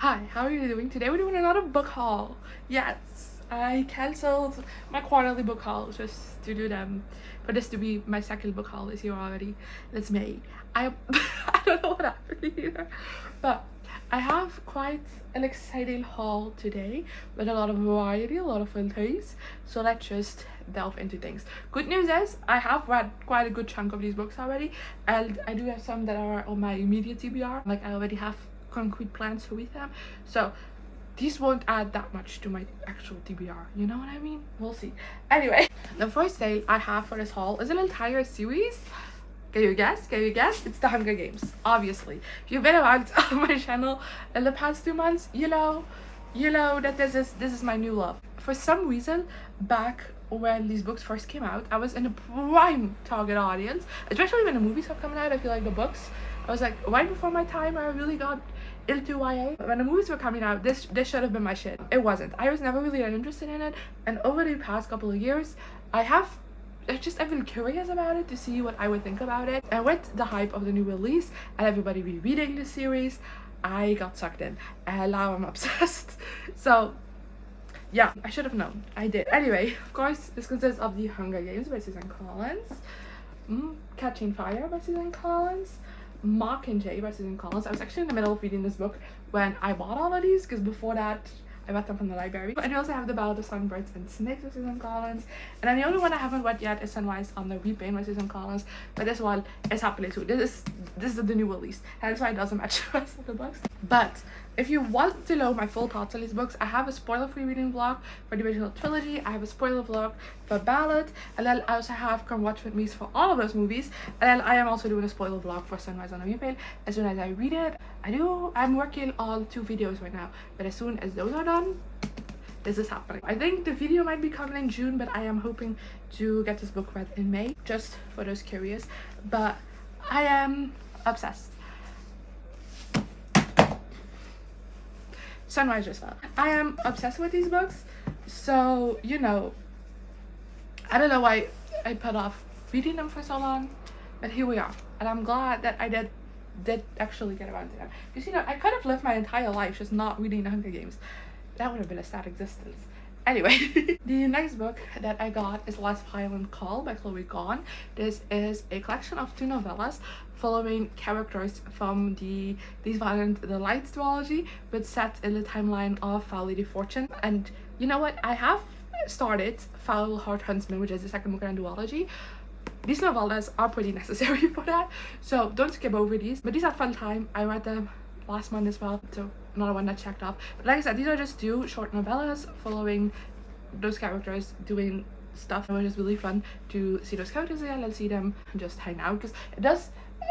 Hi, how are you doing? Today we're doing another book haul. Yes, I cancelled my quarterly book haul just to do them. For this to be my second book haul this year already. It's May. I I don't know what happened here. But I have quite an exciting haul today with a lot of variety, a lot of fun things. So let's just delve into things. Good news is I have read quite a good chunk of these books already, and I do have some that are on my immediate TBR. Like I already have concrete plans to read them, so these won't add that much to my actual TBR, you know what I mean? We'll see. Anyway, the first sale I have for this haul is an entire series. Can you guess? It's The Hunger Games, obviously. If you've been around on my channel in the past 2 months, you know that this is my new love. For some reason, back when these books first came out, I was in a prime target audience, especially when the movies were coming out. I feel like the books, I was like right before my time. I really got into YA. When the movies were coming out, this should have been my shit. It wasn't. I was never really that interested in it, and over the past couple of years, I've been curious about it to see what I would think about it. And with the hype of the new release and everybody rereading the series, I got sucked in, and now I'm obsessed. So yeah, I should have known. I did. Anyway, of course, this consists of The Hunger Games by Susan Collins, Catching Fire by Susan Collins, Mockingjay by Susan Collins. I was actually in the middle of reading this book when I bought all of these, because before that I read them from the library. And I also have The Ballad of Songbirds and Snakes by Susan Collins. And then the only one I haven't read yet is Sunrise on the Reaping by Susan Collins. But this one is happily too. This is the new release. That's why it doesn't match the rest of the books. But if you want to know my full thoughts on these books, I have a spoiler-free reading vlog for the original trilogy. I have a spoiler vlog for Ballad, and then I also have Come Watch With Me for all of those movies. And then I am also doing a spoiler vlog for Sunrise on the Reaping as soon as I read it. I'm working on 2 videos right now, but as soon as those are done, this is happening. I think the video might be coming in June, but I am hoping to get this book read in May, just for those curious. But I am obsessed. Sunrise just fell. I am obsessed with these books, so you know, I don't know why I put off reading them for so long, but here we are, and I'm glad that I did actually get around to them. Because you know, I could have lived my entire life just not reading The Hunger Games. That would have been a sad existence. Anyway, the next book that I got is Last Violent Call by Chloe Gone. This is a collection of 2 novellas following characters from the Violent the Light duology, but set in the timeline of Foul Lady Fortune. And you know what? I have started Foul Heart Huntsman, which is the second book in the duology. These novellas are pretty necessary for that, so don't skip over these. But these are fun time. I read them last month as well, so another one that checked off. But like I said, these are just 2 short novellas following those characters doing stuff. It was just really fun to see those characters again and see them just hang out, because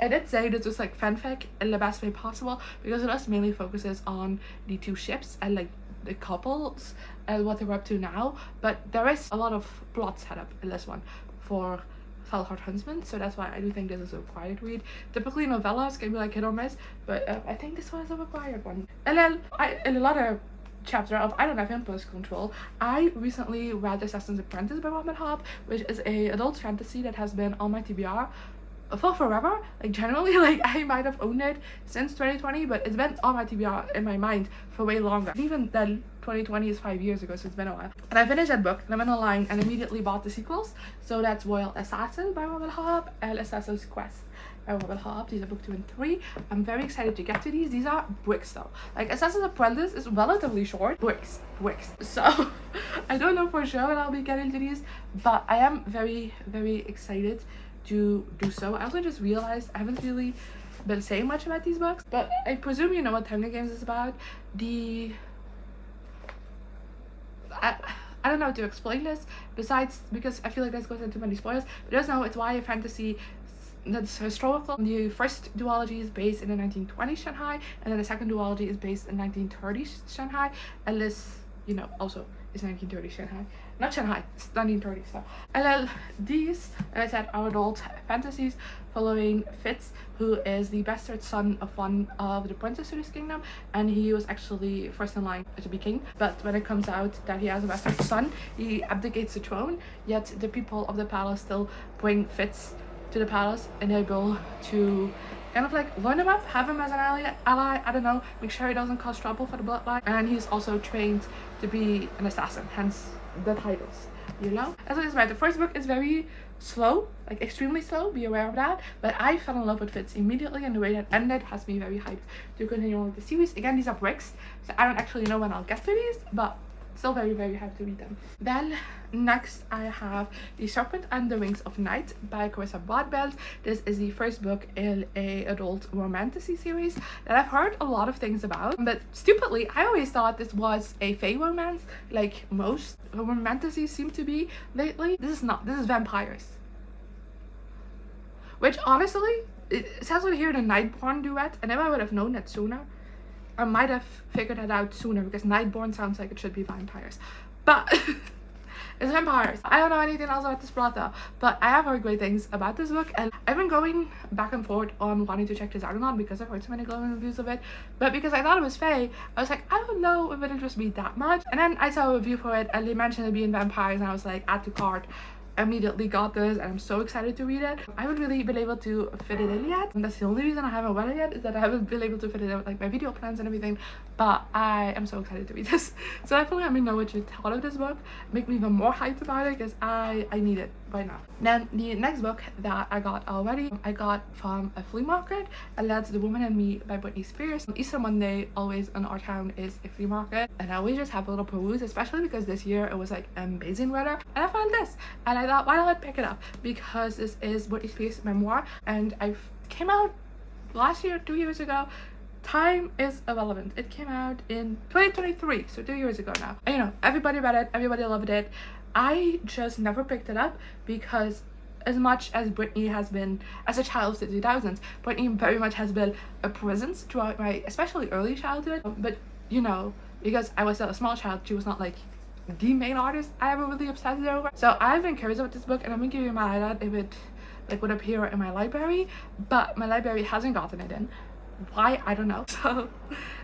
I did say this was like fanfic in the best way possible, because it just mainly focuses on the 2 ships and like the couples and what they're up to now. But there is a lot of plot setup in this one for Foul Heart Huntsman, so that's why I do think this is a required read. Typically novellas can be like hit or miss, but I think this one is a required one. And then in another chapter of I Don't Have Impulse Control, I recently read Assassin's Apprentice by Robin Hobb, which is a adult fantasy that has been on my TBR for forever. Like generally, like I might have owned it since 2020, but it's been on my TBR in my mind for way longer. Even then, 2020 is 5 years ago, so it's been a while. And I finished that book, and I went online and immediately bought the sequels. So that's Royal Assassin by Robin Hobb and Assassin's Quest by Robin Hobb. These are book 2 and 3. I'm very excited to get to these. These are bricks though. Like Assassin's Apprentice is relatively short. Bricks. So I don't know for sure when I'll be getting to these, but I am very, very excited to do so. I also just realized I haven't really been saying much about these books, but I presume you know what Hunger Games is about. I don't know how to explain this, besides because I feel like this goes into many spoilers, but just know it's YA fantasy that's historical. The first duology is based in the 1920s Shanghai, and then the second duology is based in 1930s Shanghai, and this, you know, also is 1930s Shanghai. Not Shanghai, it's 1930s stuff. And then these, as I said, are adult fantasies following Fitz, who is the bastard son of one of the princes of his kingdom, and he was actually first in line to be king. But when it comes out that he has a bastard son, he abdicates the throne, yet the people of the palace still bring Fitz to the palace, enable to kind of like learn him up, have him as an ally, I don't know, make sure he doesn't cause trouble for the bloodline. And he's also trained to be an assassin, hence the titles, you know. As it is right, the first book is very slow, like extremely slow, be aware of that, but I fell in love with Fitz immediately, and the way that ended has me very hyped to continue on with the series. Again, these are bricks, so I don't actually know when I'll get to these, but still very, very happy to read them. Then next I have The Serpent and the Wings of Night by Carissa Broadbent. This is the first book in a adult romantasy series that I've heard a lot of things about, but stupidly I always thought this was a fae romance, like most romantasies seem to be lately. This is not. This is vampires, which honestly, it says right here the Nightborn duet, and if I would have known that sooner, I might have figured it out sooner, because Nightborn sounds like it should be vampires, but it's vampires. I don't know anything else about this plot though, but I have heard great things about this book, and I've been going back and forth on wanting to check this out or not, because I've heard so many glowing reviews of it, but because I thought it was fae, I was like, I don't know if it interests me that much. And then I saw a review for it and they mentioned it being vampires, and I was like, add to cart. Immediately got this, and I'm so excited to read it. I haven't really been able to fit it in yet, and that's the only reason I haven't read it yet, is that I haven't been able to fit it in with like my video plans and everything, but I am so excited to read this. So definitely let me know what you thought of this book, make me even more hyped about it, because I need it right now. Then the next book that I got already, I got from a flea market, and that's The Woman and Me by Britney Spears. Easter Monday always in our town is a flea market, and I always just have a little peruse, especially because this year it was like amazing weather, and I found this, and I thought, why not pick it up, because this is Britney Spears' memoir, and I came out last year, 2 years ago. Time is irrelevant. It came out in 2023, so 2 years ago now. And you know, everybody read it, everybody loved it. I just never picked it up, because as much as Britney has been, as a child of the 2000s, Britney very much has been a presence throughout my especially early childhood, but you know, because I was still a small child, she was not like the main artist I ever really obsessed over. So I've been curious about this book, and I'm gonna give you my highlight if it like would appear in my library, but my library hasn't gotten it in. Why? I don't know. So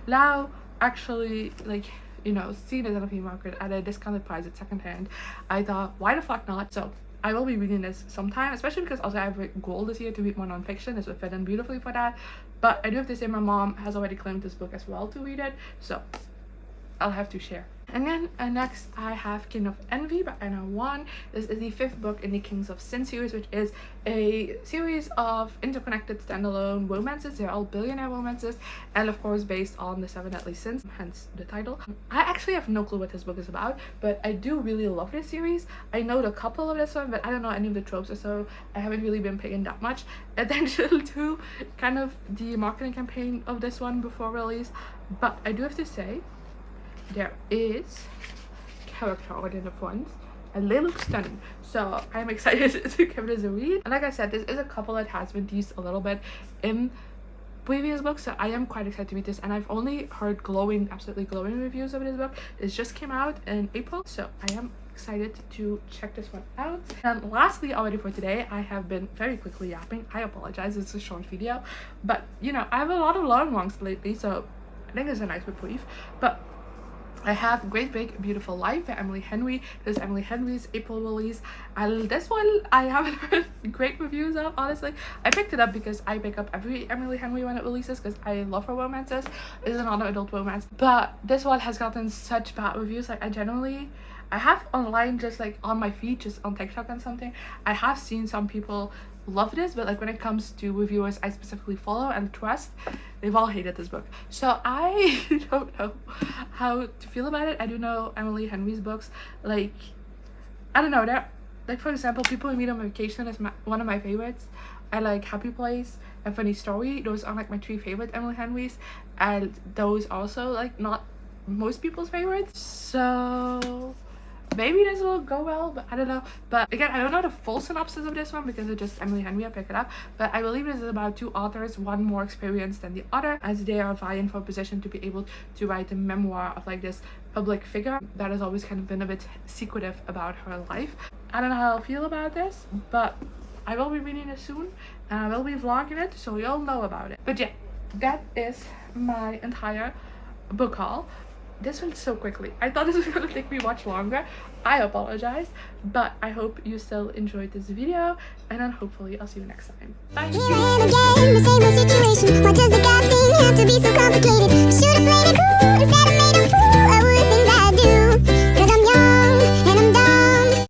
now actually, like, you know, seeing it in a flea market at a discounted price at secondhand, I thought, why the fuck not? So I will be reading this sometime, especially because also I have a goal this year to read more non-fiction. This would fit in beautifully for that. But I do have to say my mom has already claimed this book as well to read it, so I'll have to share. And then next I have King of Envy by Anna Wan. This is the 5th book in the Kings of Sin series, which is a series of interconnected standalone romances. They're all billionaire romances, and of course based on the 7 Deadly Sins, hence the title. I actually have no clue what this book is about, but I do really love this series. I know the couple of this one, but I don't know any of the tropes, or so I haven't really been paying that much attention to kind of the marketing campaign of this one before release. But I do have to say, there is character art in the front, and they look stunning, so I'm excited to give this a read. And like I said, this is a couple that has been teased a little bit in previous books, so I am quite excited to read this, and I've only heard glowing, absolutely glowing reviews of this book. This just came out in April, so I am excited to check this one out. And lastly, already for today, I have been very quickly yapping. I apologize, it's a short video, but you know, I have a lot of long ones lately, so I think it's a nice reprieve. But I have Great Big Beautiful Life by Emily Henry. This is Emily Henry's April release, and this one I haven't heard great reviews of, honestly. I picked it up because I pick up every Emily Henry when it releases, because I love her romances. This is another adult romance, but this one has gotten such bad reviews. Like, I have online, just like on my feed, just on TikTok and something, I have seen some people love this, but like when it comes to reviewers I specifically follow and trust, they've all hated this book. So I don't know how to feel about it. I do know Emily Henry's books, like, I don't know, they're like, for example, People We Meet on Vacation is one of my favorites. I like Happy Place and Funny Story. Those are like my 3 favorite Emily Henrys, and those also like not most people's favorites. So maybe this will go well, but I don't know. But again, I don't know the full synopsis of this one because it's just Emily Henry. I pick it up, but I believe this is about 2 authors, one more experienced than the other, as they are vying for a position to be able to write a memoir of like this public figure that has always kind of been a bit secretive about her life. I don't know how I feel about this, but I will be reading it soon, and I will be vlogging it, so you'll know about it. But yeah, that is my entire book haul. this went so quickly. I thought this was gonna take me much longer. I apologize, but I hope you still enjoyed this video, and then hopefully I'll see you next time. Bye. Here I am again, the same old situation. Why does the God thing have to be so complicated? Should've played it